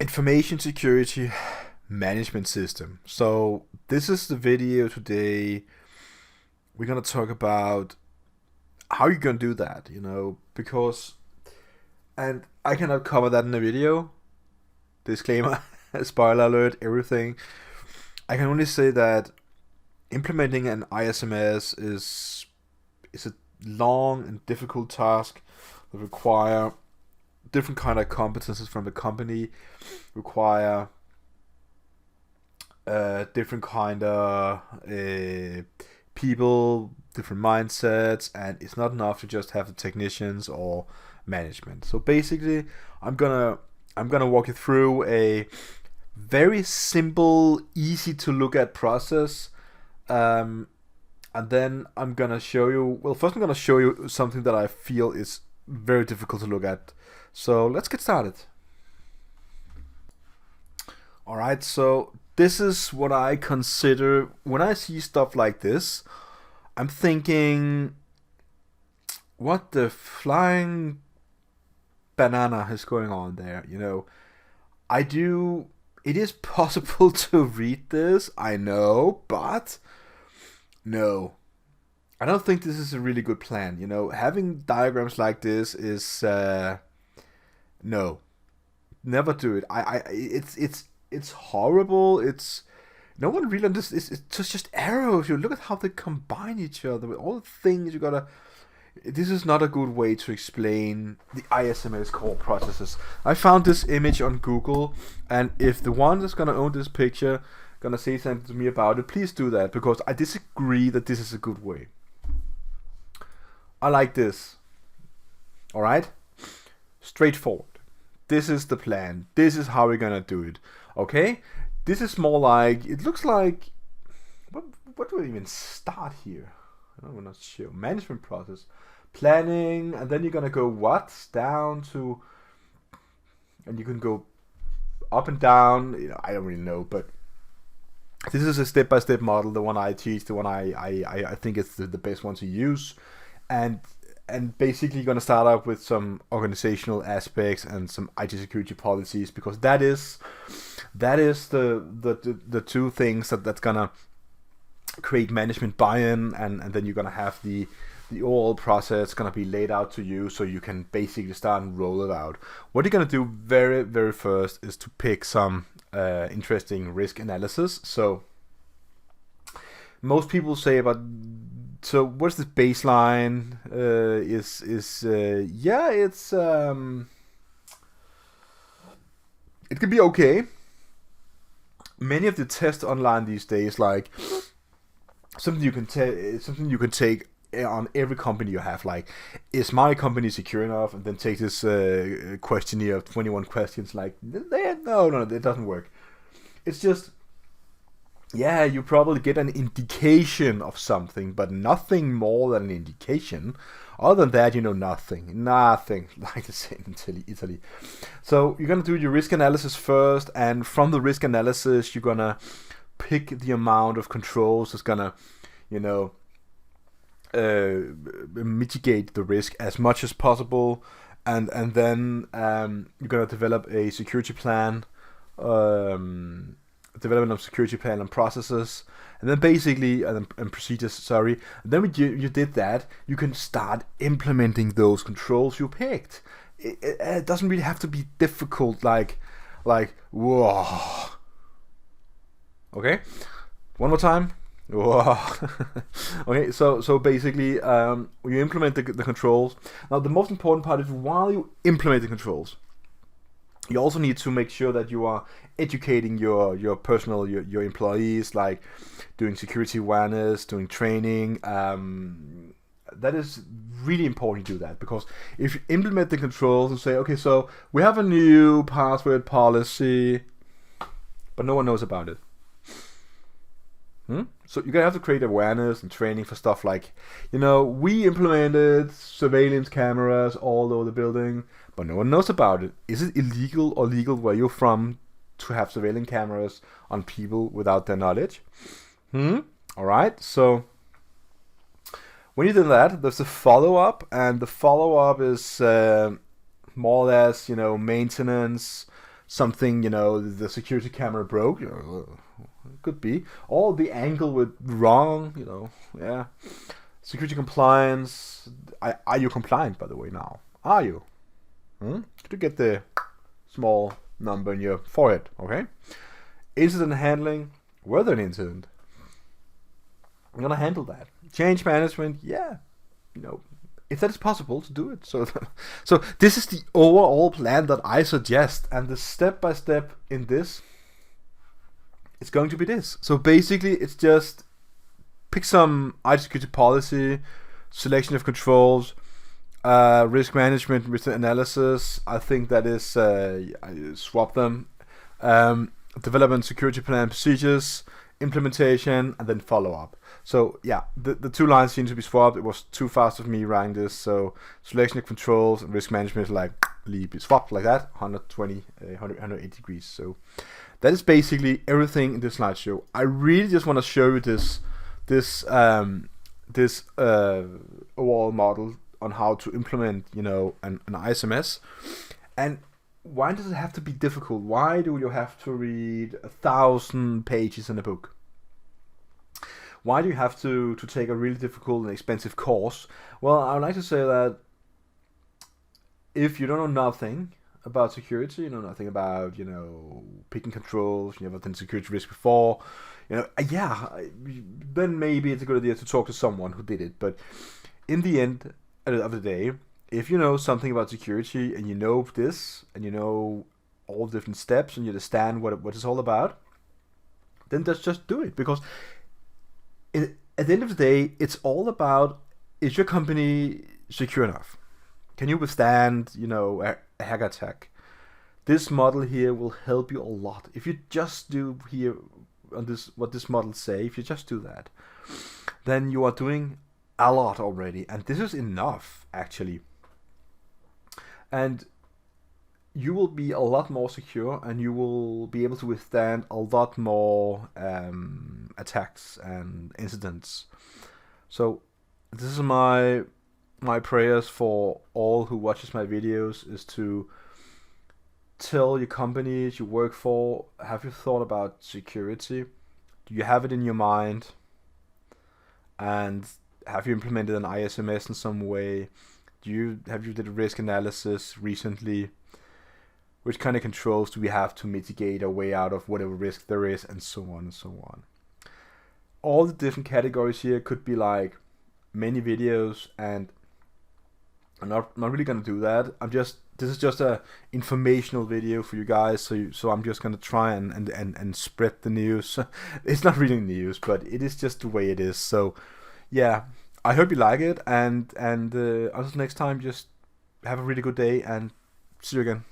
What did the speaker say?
Information security management system. So this is the video today. We're gonna talk about how you're gonna do that, because and I cannot cover that in the video. Disclaimer, spoiler alert, everything. I can only say that implementing an ISMS is a long and difficult task that require different kind of competences from the company, require different kind of people, different mindsets, and it's not enough to just have the technicians or management. So basically, I'm gonna walk you through a very simple, easy to look at process, and then I'm gonna show you. Well, first I'm gonna show you something that I feel is very difficult to look at. So let's get started. Alright, so this is what I consider when I see stuff like this. I'm thinking, what the flying banana is going on there? It is possible to read this, I know, but no. I don't think this is a really good plan. Having diagrams like this is no, never do it. It's horrible. It's no one really understands. It's just arrows. You look at how they combine each other with all the things you gotta. This is not a good way to explain the ISMS core processes. I found this image on Google, and if the one that's gonna own this picture gonna say something to me about it, please do that, because I disagree that this is a good way. I like this. All right. Straightforward. This is the plan. This is how we're gonna do it. Okay? This is more like, it looks like, what do I even start here? I'm not sure. Management process, planning, and then you're gonna go what down to, and you can go up and down. I don't really know, but this is a step-by-step model. The one I teach, the one I think is the best one to use, and basically you're going to start out with some organizational aspects and some IT security policies, because that is the two things that's going to create management buy-in, and then you're going to have the overall process going to be laid out to you, so you can basically start and roll it out. What you're going to do very, very first is to pick some interesting risk analysis. So most people say about, so what's the baseline? It can be okay. Many of the tests online these days, like something you can take on every company you have, like, is my company secure enough? And then take this questionnaire of 21 questions. Like, no, it doesn't work. It's just, yeah, you probably get an indication of something, but nothing more than an indication. Other than that, nothing, like they say in Italy. So you're gonna do your risk analysis first, and from the risk analysis, you're gonna pick the amount of controls that's gonna, mitigate the risk as much as possible, and then you're gonna develop a security plan. Development of security plan and processes, and then basically and procedures. Sorry. And then when you did that, you can start implementing those controls you picked. It doesn't really have to be difficult. Like whoa. Okay. One more time. Whoa. Okay. So basically, you implement the controls. Now the most important part is, while you implement the controls, you also need to make sure that you are educating your personnel, your employees, like doing security awareness, doing training. That is really important to do that, because if you implement the controls and say, okay, so we have a new password policy, but no one knows about it. So you're gonna have to create awareness and training for stuff like, we implemented surveillance cameras all over the building, but no one knows about it. Is it illegal or legal where you're from to have surveillance cameras on people without their knowledge? Alright, so when you do that, there's a follow-up, and the follow-up is more or less, maintenance, something, the security camera broke, it could be, or the angle was wrong, yeah. Security compliance. Are you compliant, by the way, now? Are you? Could you get the small number in your forehead, okay? Incident handling. Were there an incident? I'm gonna handle that. Change management, yeah. If that is possible to do it. So this is the overall plan that I suggest, and the step-by-step in this is going to be this. So basically, it's just pick some IT security policy, selection of controls, risk management, risk analysis. I think that is I swap them. Development, security plan, procedures, implementation, and then follow up. So yeah, the two lines seem to be swapped. It was too fast of me writing this. So selection of controls and risk management be swapped like that, 180 degrees. So that is basically everything in this slideshow. I really just want to show you this overall model on how to implement, an ISMS. And why does it have to be difficult? Why do you have to read 1,000 pages in a book? Why do you have to take a really difficult and expensive course? Well, I would like to say that if you don't know nothing about security, you know nothing about, picking controls, you never done security risk before, then maybe it's a good idea to talk to someone who did it. But in the end of the day, if you know something about security and you know this and you know all the different steps and you understand what it's all about, then just do it. Because at the end of the day, it's all about, is your company secure enough? Can you withstand, a hack attack? This model here will help you a lot. If you just do here on this, what this model say, if you just do that, then you are doing a lot already. And this is enough, actually. And you will be a lot more secure, and you will be able to withstand a lot more attacks and incidents. So this is my prayers for all who watches my videos, is to tell your companies you work for, have you thought about security? Do you have it in your mind? And have you implemented an ISMS in some way? Have you did a risk analysis recently? Which kind of controls do we have to mitigate our way out of whatever risk there is, and so on and so on. All the different categories here could be like many videos, and I'm not really gonna do that. This is just a informational video for you guys. So I'm just gonna try and spread the news. It's not really news, but it is just the way it is. So yeah, I hope you like it, and until next time, just have a really good day and see you again.